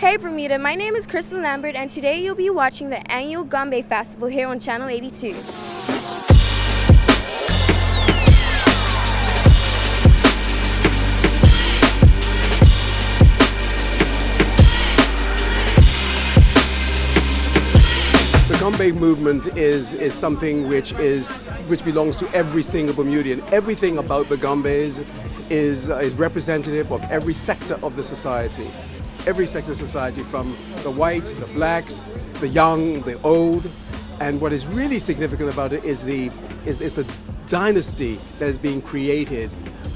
Hey Bermuda, my name is Kristen Lambert and today you'll be watching the annual Gombe Festival here on Channel 82. The Gombe movement is something which belongs to every single Bermudian. Everything about the Gombes is representative of every sector of the society. Every sector of society, from the whites, the blacks, the young, the old. And what is really significant about it is the dynasty that is being created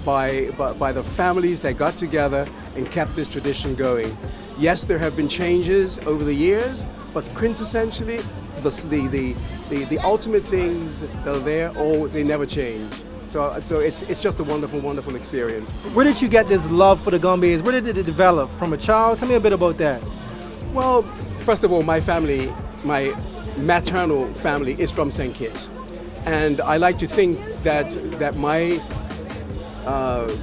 by the families that got together and kept this tradition going. Yes, there have been changes over the years, but quintessentially, the ultimate things that are there, they never change. So it's just a wonderful, wonderful experience. Where did you get this love for the Gombes? Where did it develop? From a child? Tell me a bit about that. Well, first of all, my family, my maternal family is from St. Kitts. And I like to think that my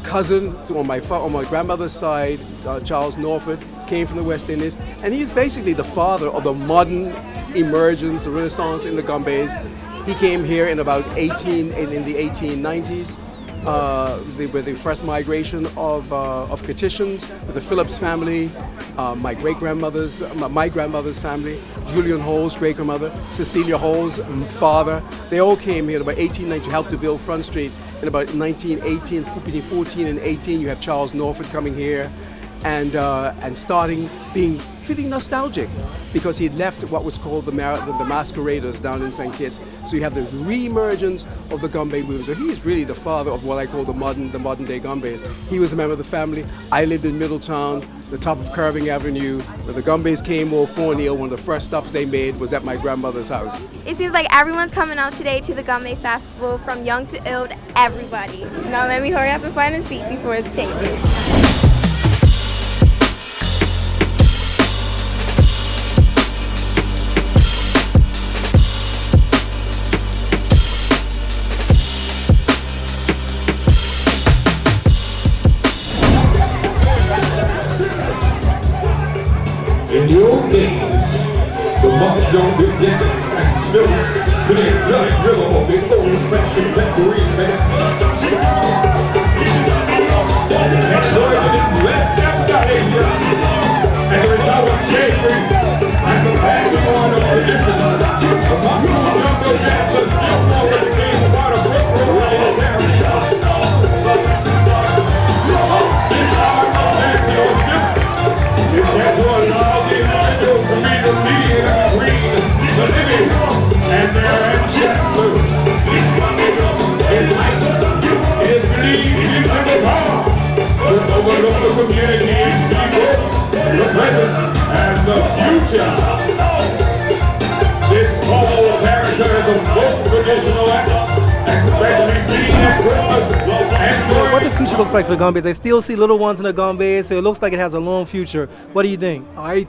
cousin on my grandmother's side, Charles Norford, came from the West Indies. And he's basically the father of the modern emergence, the Renaissance in the Gombes. He came here in about in the 1890s with the first migration of Kittitians, with the Phillips family, my grandmother's family, Julian Hall's great-grandmother, Cecilia Hall's father. They all came here in about 1890 to help to build Front Street. In about 1918, between 14 and 18, you have Charles Norford coming here and starting feeling nostalgic because he left what was called the masqueraders down in St. Kitts. So you have the re-emergence of the Gombe movement. So he's really the father of what I call the modern day Gombes. He was a member of the family. I lived in Middletown, the top of Curving Avenue. When the Gombes came off Fourniel, one of the first stops they made was at my grandmother's house. It seems like everyone's coming out today to the Gombe Festival, from young to old, everybody. Now let me hurry up and find a seat before it's taken. In the old days, the mahjong beginnings and spills to the exotic rhythm of the old-fashioned pecorine band. And origin in West Asia, and the result was slavery and the passing on of tradition. The mahjong dancers still forward became a part of Brooklyn Dance. This art of dancing was different. It had one large individual to be the lead and queen, the living, and their ancestors. His life is believed in the power to overlook the community and people, the present and the future. This whole character is a both traditional act, especially seen at Christmas and What the future looks like for the Gombes? I still see little ones in the Gombes, so it looks like it has a long future. What do you think? I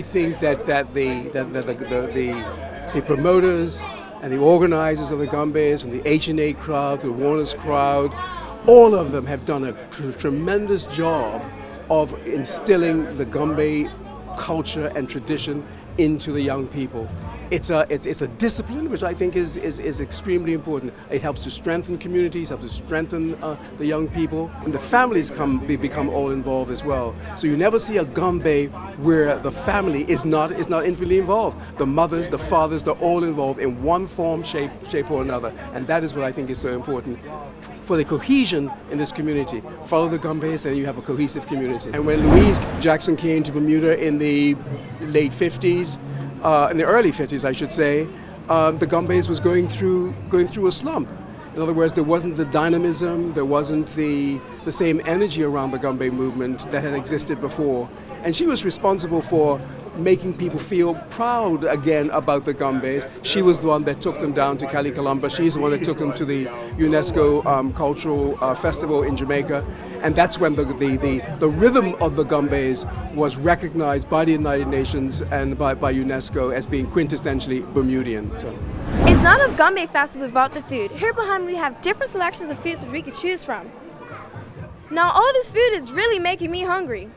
think that the promoters and the organizers of the Gombes, from the H&A crowd, the Warner's crowd, all of them have done a tremendous job of instilling the Gombe culture and tradition into the young people. It's a discipline which I think is extremely important. It helps to strengthen communities, helps to strengthen the young people, and the families become all involved as well. So you never see a Gombe where the family is not intimately involved. The mothers, the fathers, they're all involved in one form, shape or another, and that is what I think is so important for the cohesion in this community. Follow the Gombes and you have a cohesive community. And when Louise Jackson came to Bermuda in the late 50s, in the early 50s I should say, the Gombes was going through a slump. In other words, there wasn't the dynamism, there wasn't the same energy around the Gombe movement that had existed before. And she was responsible for making people feel proud again about the Gombes. She was the one that took them down to Calicolumba. She's the one that took them to the UNESCO Cultural Festival in Jamaica. And that's when the rhythm of the Gombes was recognized by the United Nations and by UNESCO as being quintessentially Bermudian. So. It's not a Gombe Festival without the food. Here behind me we have different selections of foods that we could choose from. Now all this food is really making me hungry.